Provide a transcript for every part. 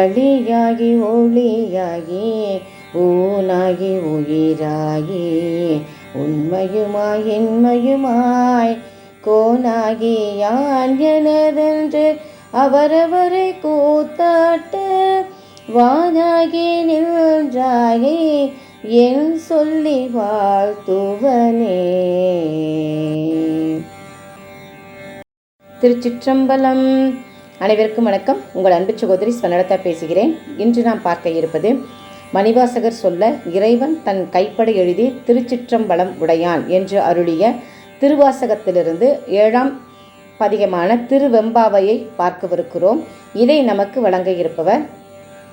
வழியாகி ஒளியாகி ஊனாகி உயிராகி உண்மையுமாய் இன்மையுமாய் கோனாகி யான் எனதென்று அவரவரை கூத்தாட்டு வானாகி நின்றாகி என் சொல்லி வாழ்த்துவனே. திருச்சிற்றம்பலம். அனைவருக்கும் வணக்கம். உங்கள் அன்பு சகோதரி ஸ்வர்ணலதா பேசுகிறேன். இன்று நாம் பார்க்க இருப்பது மணிவாசகர் சொல்ல இறைவன் தன் கைப்பட எழுதி திருச்சிற்றம்பலம் உடையான் என்று அருளிய திருவாசகத்திலிருந்து 7ஆம் பதிகமான திருவெம்பாவையை பார்க்கவிருக்கிறோம். இதை நமக்கு வழங்க இருப்பவர்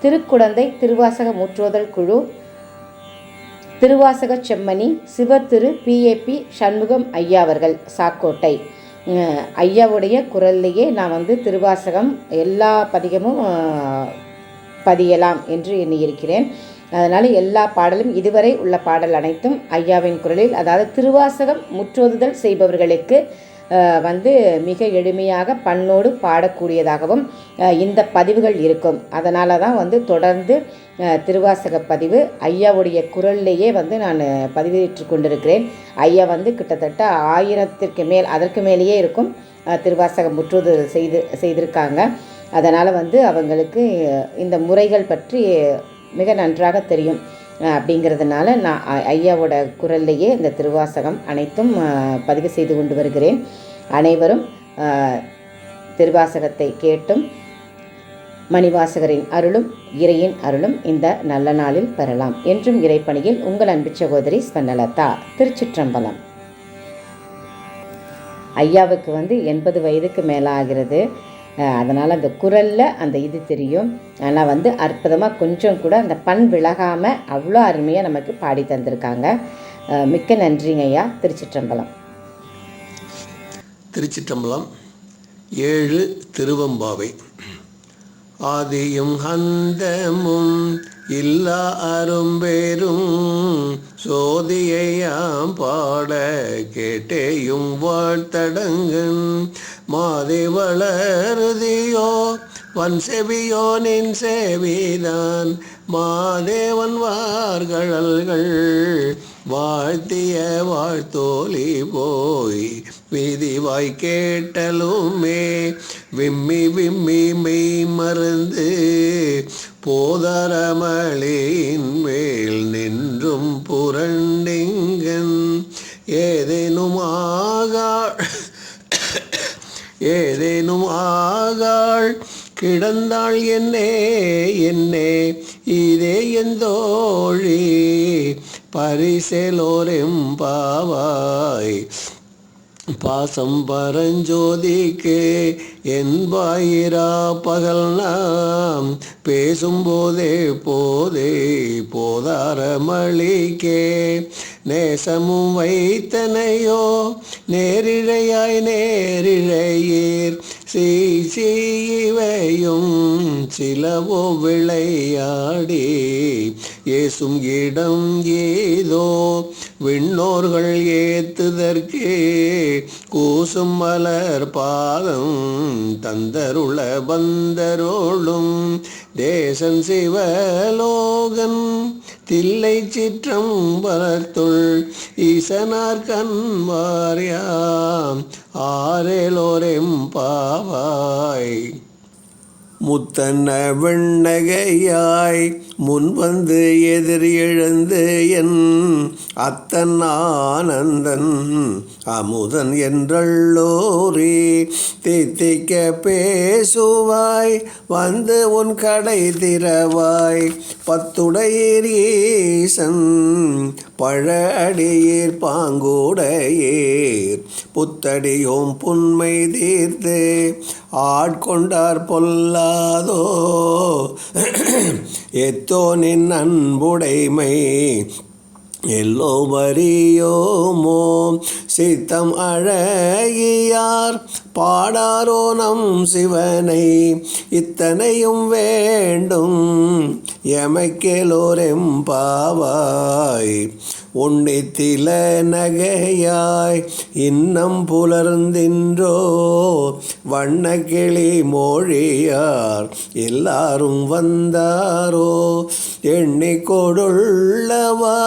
திருக்குடந்தை திருவாசக முற்றோதல் குழு திருவாசக செம்மணி சிவத்திரு PAP சண்முகம் ஐயா அவர்கள், சாக்கோட்டை. ஐயாவுடைய குரல்லையே நான் திருவாசகம் எல்லா பதிகமும் பதியலாம் என்று எண்ணியிருக்கிறேன். அதனால் எல்லா பாடலும் இதுவரை உள்ள பாடல் அனைத்தும் ஐயாவின் குரலில், அதாவது திருவாசகம் முற்றோதுதல் செய்பவர்களுக்கு மிக எளிமையாக பண்ணோடு பாடக்கூடியதாகவும் இந்த பதிவுகள் இருக்கும். அதனால தான் தொடர்ந்து திருவாசக பதிவு ஐயாவுடைய குரல்லையே நான் பதிவேற்று கொண்டிருக்கிறேன். ஐயா கிட்டத்தட்ட 1000ற்கு மேல், அதற்கு மேலேயே இருக்கும் திருவாசக முற்றோதுதல் செய்திருக்காங்க. அதனால் அவங்களுக்கு இந்த முறைகள் பற்றி மிக நன்றாக தெரியும். அப்படிங்கிறதுனால நான் ஐயாவோட குரல்லையே இந்த திருவாசகம் அனைத்தும் பதிவு செய்து கொண்டு வருகிறேன். அனைவரும் திருவாசகத்தை கேட்டும் மணிவாசகரின் அருளும் இறையின் அருளும் இந்த நல்ல நாளில் பெறலாம். என்றும் இறைப்பணியில் உங்கள் அன்பு சகோதரி ஸ்வர்ணலதா. திருச்சிற்றம்பலம். ஐயாவுக்கு 80 வயதுக்கு மேலே ஆகிறது. அதனால் அந்த குரலில் அந்த இது தெரியும். ஆனால் அற்புதமாக கொஞ்சம் கூட அந்த பண் விலகாமல் அவ்வளோ அருமையாக நமக்கு பாடி தந்திருக்காங்க. மிக்க நன்றிங்க ஐயா. திருச்சிற்றம்பலம். திருச்சிற்றம்பலம். 7 திருவெம்பாவை. ஆதியும் அந்தமும் இல்லா அரும்பெரும் சோதியையாம் பாட கேட்டேயும் வாழ்த்தடங்கன் மாதை வளருதியோ வன் செவியோ நின் செவிதான் மாதேவன் வார்கழல்கள் வாழ்த்திய வாழ்த்தோலி போய் விதிவாய் கேட்டலுமே விம்மி விம்மி மெய் மருந்து போதரமளின் மேல் நின்றும் புரண்டிங்கன் ஏதேனும் ஆகாள் கிடந்தாள் என்னே இதே எந்தோழி பரிசெலோரெம்பாவாய் பாசம் பரஞ்சோதிக்கு என்பாயிரா பகல் நாம் பேசும்போதே போதாரமளிக்கே நேசமும் வைத்தனையோ நேரிழையீர் சீவையும் சிலவோ விளையாடி ஏசும் இடம் ஏதோ விண்ணோர்கள் ஏத்துதற்கே கூசும் மலர் பாதம் தந்தருள பந்தரோளும் தேசன் சிவலோகன் தில்லை சிற்றம்பலத்துள் ஈசனார் கண்வாரியாம் ஆரேலோரெம்பாவாய். முத்தன்ன வெண்ணகையாய் முன்வந்து எதிர் எழுந்து என் அத்தன் ஆனந்தன் அமுதன் என்றள்ளோரே தித்திக்க பேசுவாய் வந்து உன் கடை திறவாய் பத்துடையீர் ஈசன் பழ அடியீர் பாங்குடையீர் புத்தடியோம் புன்மை தீர்த்து ஆட்கொண்டார் பொல்லாதோ எத்தோனின் அன்புடைமை எல்லோ வரியோமோ சித்தம் அழகியார் பாடாரோ நம் சிவனை இத்தனையும் வேண்டும் எமைக்கெலோரெம்பாவாய். உன்னித்தில நகையாய் இன்னம் புலர்ந்தின்றோ வண்ணக்கிளி மொழியார் எல்லாரும் வந்தாரோ எண்ணிக்கொடுள்ளவா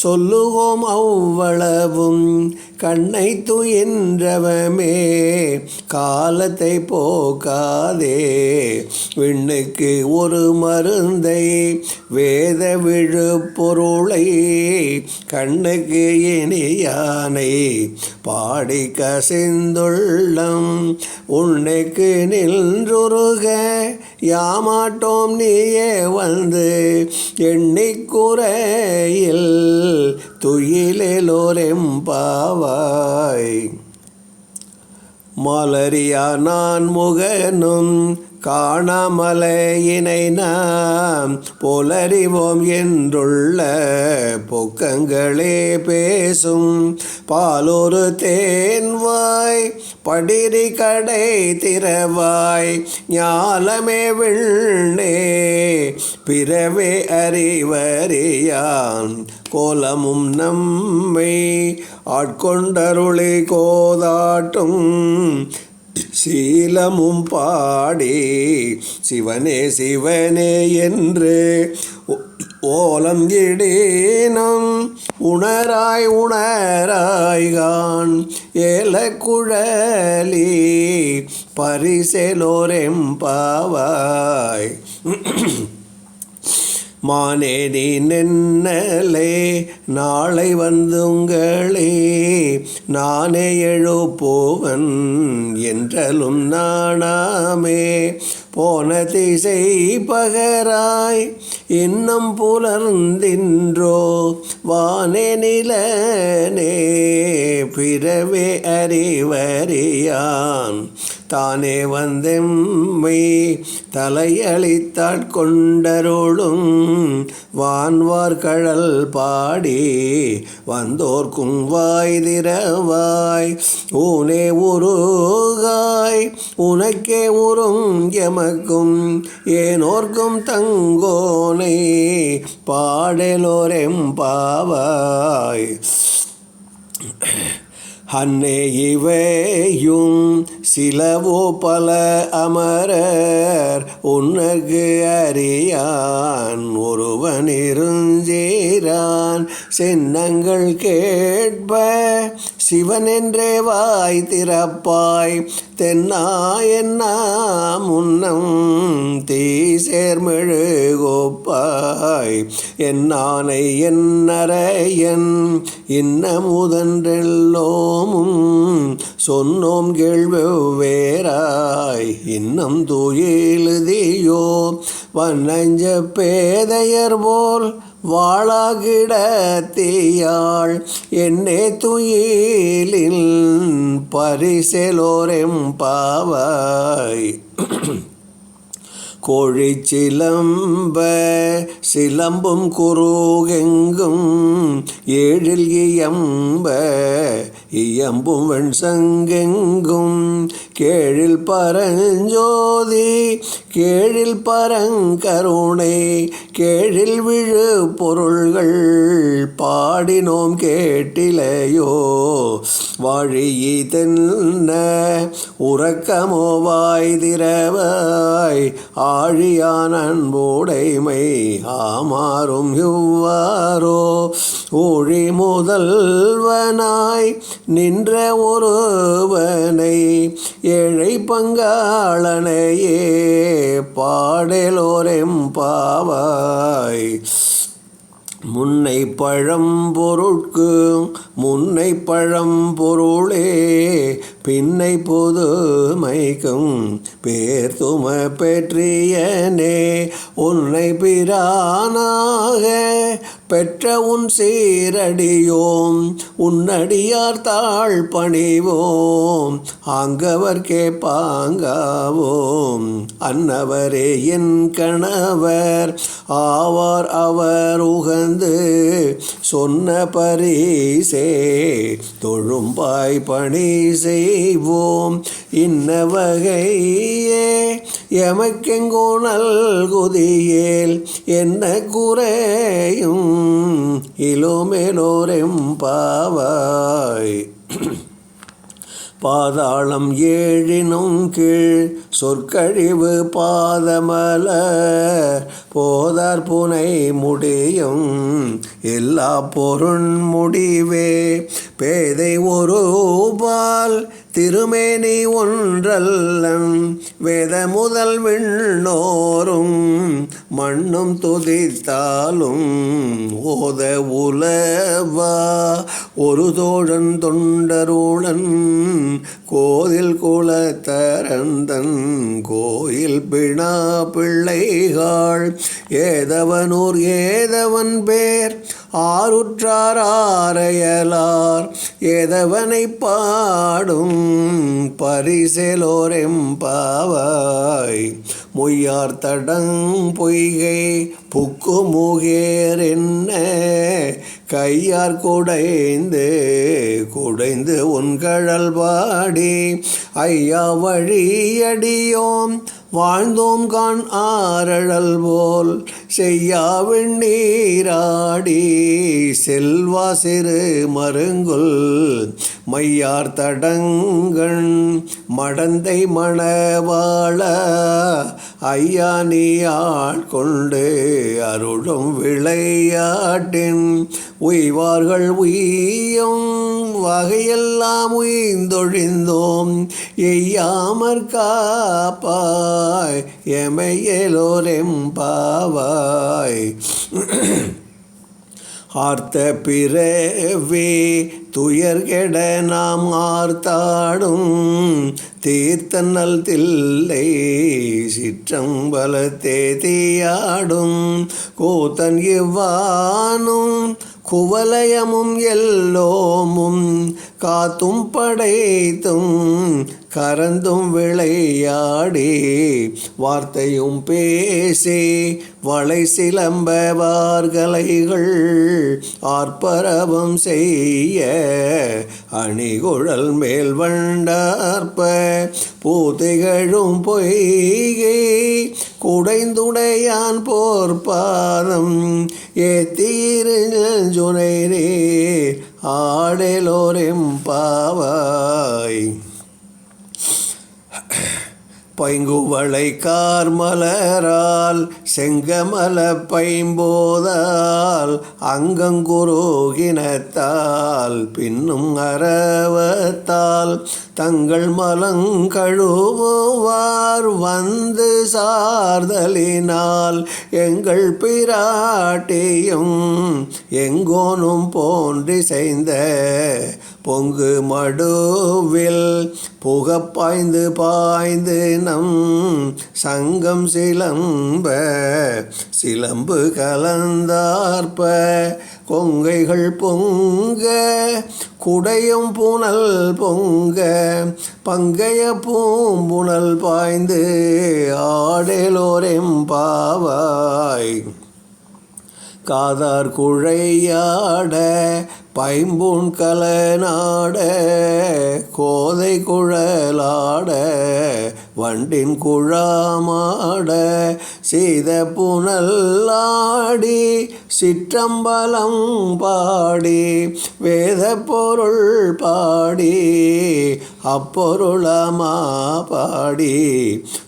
சொல்லுவோம் அவ்வளவும் கண்ணை துயின்றவமே காலத்தை போக்காதே விண்ணுக்கு ஒரு மருந்தை வேத விழு பொருளை கண்ணுக்கு இனியானை பாடி கசிந்துள்ளம் உன்னைக்கு நின்றுருக யாமாட்டோம் நீயே வந்து எண்ணிக்குறையில் துயிலெலோரெம்பாவாய் மலரியா நான் முகனும் காணாமலையினை நாம் போலறிவோம் என்றுள்ள பொக்கங்களே பேசும் பாலொரு தேன்வாய் படிரி கடை திறவாய் ஞாலமே விண்ணே பிறவே அறிவறியான் கோலமும் நம்மை ஆட்கொண்டருளி கோதாட்டும் சீலமும் பாடி சிவனே சிவனே என்று ஓலம் இடேனம் உணராய் உணராய்கான் ஏலக்குழலி பரிசெலோரெம்பாவாய் மானே நீ நென்னலே நாளை வந்துங்களே நானே எழுப்போவன் என்றலும் நாணாமே போன திசை பகராய் இன்னும் புலர்ந்தின்றோ வானே நிலனே பிறவே அறிவறியான் தானே வந்தெம்மை தலையளித்தாட்கொண்டருளும் வான்வார் கழல் பாடி வந்தோர்க்கும் வாய் திறவாய் ஊனே உருகாய் உனக்கே உறும் எமக்கும் ஏனோர்க்கும் தங்கோனை பாடலோரெம்பாவாய் அன்னே இவையும் சிலவோ பல அமரர் உன்னர்க்கு அறியான் ஒருவனிருஞ்சீரான் சின்னங்கள் கேட்ப சிவனென்றே வாய் திறப்பாய் தென்னா என்னா முன்னம் தீசேர்மெழுகோப்பாய் என்னானை என்னரையன் இன்னமுதன்றெல்லோமும் சொன்னோம் கேள்வெவ்வேறாய் இன்னும் துயிலுதியோ வண்ணஞ்ச பேதையர் போல் வாழாகிடத்தியாள் என்னே துயிலில் பரிசெலோரெம்பாவாய் கோழி சிலம்ப சிலம்பும் குருகெங்கும் ஏழில் இயம்பும் வெண்சங்கெங்கும் கேழில் பரஞ்சோதி கேழில் பரங்கருணை கேழில் விழு பொருள்கள் பாடினோம் கேட்டிலையோ வாழியி தென்ன உறக்கமோ வாய் திறவாய் ஆழியான் அன்புடைமை ஆமாறும் இவ்வாறோ ஊழி முதல்வனாய் நின்ற ஒருவனை ஏழை பங்காளனையே பாடலோரெம்பாவாய் முன்னை பழம்பொருட்கு முன்னை பழம்பொருளே பின்னை பொதுமைக்கும் பேர்த்தும பெற்றியனே உன்னை பிரானாக பெற்ற உன் சீரடியோம் உன்னடியார் தாழ் பணிவோம் ஆங்கவர்க்கே பாங்காவோம் அன்னவரே என் கணவர் ஆவார் அவர் உகந்து சொன்ன பரிசே தொழும்பாய் பணி செய்வோம் இன்ன வகையே எமக்கெங்கோ நல்குதியேல் என்ன குறையும் இலோமேலோரெம்பாவாய். பாதாளம் ஏழினும் கீழ் சொற்கழிவு பாதமல போதார் புனை முடியும் எல்லா பொருண்முடிவே பேதை ஒருபால் திருமேனி ஒன்றல்லன் வேத முதல் விண்ணோரும் மண்ணும் துதித்தாலும் ஓத உலவா ஒரு தோழன் தொண்டருளன் கோதில் குலத்தரந்தன் கோயில் பிணா பிள்ளைகள் ஏதவனூர் ஏதவன் பேர் ஆருற்றார் ஆரையலார் ஏதவனை பாடும் பரிசெலோரெம்பாவாய். மொய்யார் தடங் பொய்கை புக்கு முகேர் என்ன கையார் குடைந்து குடைந்து உன்கழல் பாடி ஐயா வழியடியோம் வாழ்ந்தோம் கான் ஆரழல் போல் செய்யாவின் நீராடி செல்வா சிறு மருங்குல் மையார் தடங்கண் மடந்தை மணவாள ஐயா நீ ஆட்கொண்டு அருளும் விளையாட்டின் உய்வார்கள் உய்யும் வகையெல்லாம் உய்ந்தொழிந்தோம் எய்யாமற் காப்பாய் எமையலோரெம்பாவாய். ஆர்த்த பிறவே துயர்கெட நாம் ஆர்த்தாடும் தீர்த்தன்னல் தில்லை சிற்றம்பலத்தே தீயாடும் கூத்தன் இவ்வானும் குவலயமும் எல்லோமும் காத்தும் படைத்தும் கரந்தும் விளையாடி வார்த்தையும் பேசி வளை சிலம்பவார்கலைகள் ஆர்ப்பரவம் செய்ய அணிகுழல் மேல் வண்டார்ப்ப பூத்திகழும் பொய்கை குடைந்துடையான் போர்பாதம் ஏத்தீருஞ்சுனைரே ஆடலோரெம்பாவாய். பைங்குவளை கார்மலரால் செங்கமல பைம்போதால் அங்கங்குருகினத்தால் பின்னும் அரவத்தால் தங்கள் மலங்கழுவார் வந்து சார்தலினால் எங்கள் பிராட்டியும் எங்கோனும் போன்றிசைந்த பொங்கு மடுவில் புகப்பாய்ந்து பாய்ந்து நம் சங்கம் சிலம்ப சிலம்பு கலந்தார்ப்ப கொங்கைகள் பொங்க குடையும் புனல் பொங்க பங்கைய பூம்புணல் பாய்ந்து ஆடலோரெம்பாவாய். காதார் குழையாட பைம்பூன் கலநாட கோதை குழலாட வண்டின் குழாமாட சீத புனல்லாடி சிற்றம்பலம் பாடி வேத பொருள் பாடி அப்பொருளமா பாடி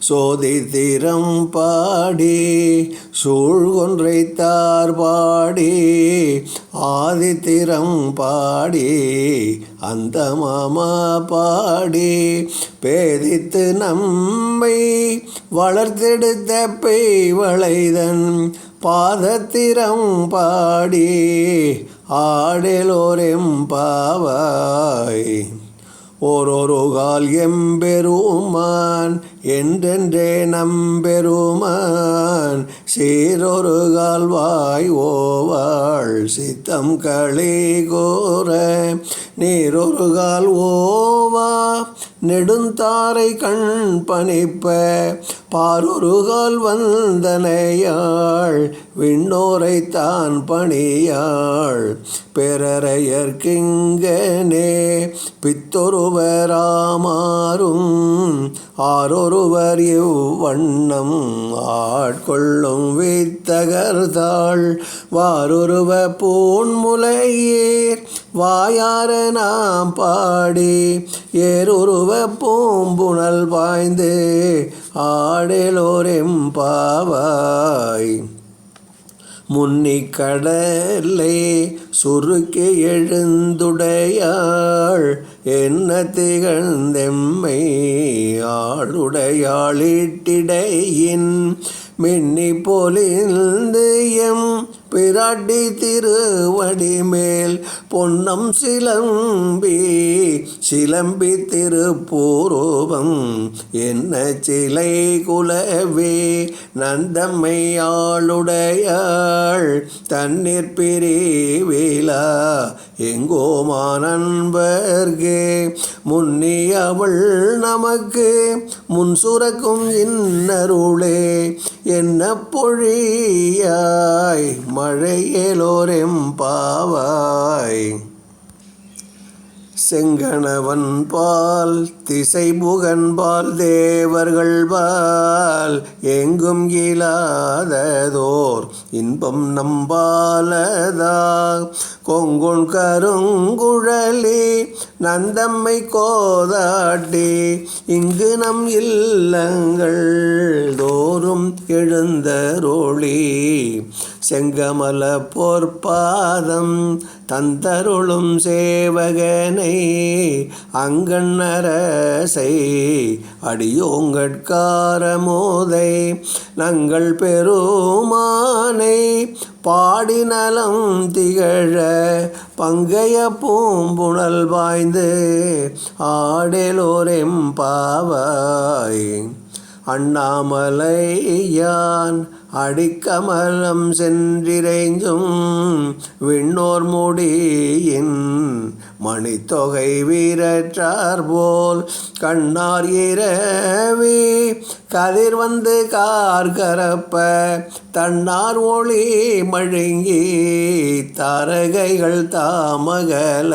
சோதித்திரம் பாடி சூழ்கொன்றைத்தார் பாடி ஆதித்திரம் பாடி அந்த மாமா பாடி பேதித்து நம்மை வளர்த்தெடுத்த பெய்வளைதன் பாதத்திரம் பாடி ஆடலோரெம்பாவாய். ஓரொருகால் எம்பெருமான் என்றென்றே நம்பெருமான் சீரொரு கால்வாய் ஓவாள் சித்தம் களி கோர நீரொரு கால் ஓவா நெடுந்தாரை கண் பணிப்ப பாரொரு கால் வந்தனையாள் விண்ணோரை தான் பணியாள் பெறரையர்க்கிங்கனே பித்தொருவராமாறும் ஆரொருவர் இவ்வண்ணம் ஆட்கொள்ளும் வித்தகர்தாள் வாரொருவ பூன்முலையேர் வாயார நாம் பாடி ஏரொருவ பூம்புணல் பாய்ந்து ஆடலோரெம்பாவாய் முன்னிக் கடலை சுருக்கி எழுந்துடையாள் என்ன திகழ்ந்தெம்மை ஆளுடையாளிட்டிடையின் மின்னி பொலிந்து எம் பிராட்டி திருவடி மேல் பொன்னம் சிலம்பி திருப்பூரோபம் என்ன சிலை குலவே நந்தம்மை ஆளுடையாள் தண்ணீர் பிரிவிலா எங்கோமா நண்பர்கே முன்னி அவள் நமக்கு முன் சுரக்கும் இன்னருளே என்ன பொழியாய் மழையேலோரெம்பாவாய் செங்கணவன் பால் திசைபுகன்பால் தேவர்கள் பால் எங்கும் இலாததோர் இன்பம் நம்பாலதா கொங்குண் கருங்குழலி நந்தம்மை கோதாட்டி இங்கு நம் இல்லங்கள் தோறும் எழுந்தருளி செங்கமல பொற்பாதம் தந்தருளும் சேவகனை அங்கண்ணரசை அடியோங்கட்காரமோதை நங்கள் பெருமானை பாடி நலம் திகழ பங்கைய பூம்புணல் பாய்ந்து ஆடலோரெம்பாவாய் அண்ணாமலையான் அடிக்கமலம் சென்றிரைஞ்சும் விண்ணோர் முடியின் மணித்தொகை வீரற்றார் போல் கண்ணார் இரவி கதிர் வந்து கார்கரப்ப தன்னார் ஒளி மழுங்கி தாரகைகள் தாமகல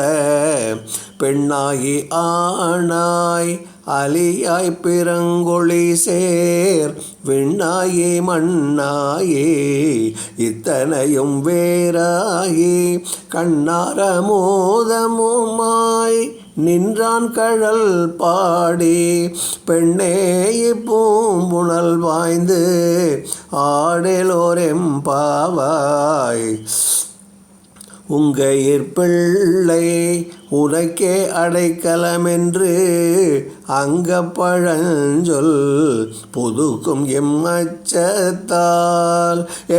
பெண்ணாகி ஆணாய் அலியாய் பிறங்கொழி சேர் விண்ணாயி மண்ணாயி இத்தனையும் வேறாகி கண்ணாரமோதமுமாய் நின்றான் கழல் பாடி பெண்ணே பூம்புணல் வாய்ந்து ஆடலோரெம்பாவாய் உங்கையிற் பிள்ளை உனக்கே அடைக்கலமென்று அங்கப்பழஞ்சொல் புதுக்கும் எம்மச்சத்தால்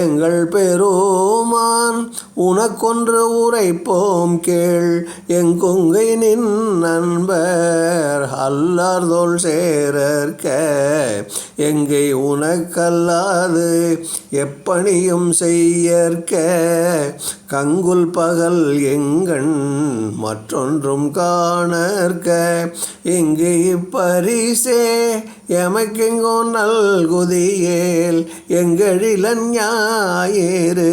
எங்கள் பெருமான் உனக்கொன்று உரைப்போம் கேள் எங்குங்கை நின் நண்பர் அல்லார்தோள் சேரற்க எங்கை உனக்கல்லாது எப்பணியும் செய்யற்க கங்குல் பகல் எங்கண் மற்றொன்றும் காணற்க இங்கு இப்பரிசே எமக்கெங்கோ நல்குதியேல் எங்களிலன் ஞாயிறு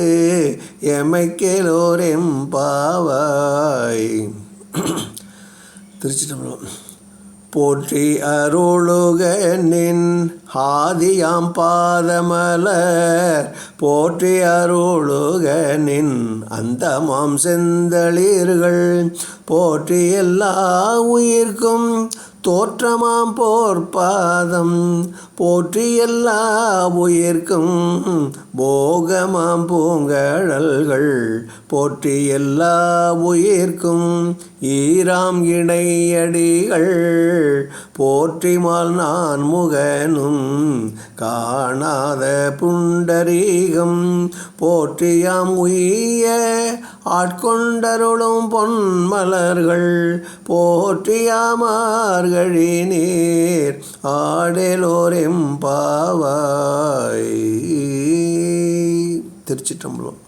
எமைக்கேலோரெம்பாவாய். திருச்சிற்றம்பலம். போற்றி அருளுக நின் ஆதியாம் பாதமலர் போற்றி அருளுக நின் அந்தமாம் செந்தளிர்கள் போற்றி எல்லா உயிர்க்கும் தோற்றமாம் போர்ப்பாதம் போற்றி எல்லா உயிர்க்கும் போகமாம் பூங்கழல்கள் போற்றி எல்லா உயிர்க்கும் ஈராம் இணையடிகள் போற்றிமால் நான் முகனும் காணாத புண்டரீகம் போற்றியாம் உய்ய ஆட்கொண்டருளும் பொன்மலர்கள் போற்றியாமார்கழி நீர் ஆடலோரெம்பாவாய். திருச்சிற்றம்பலம்.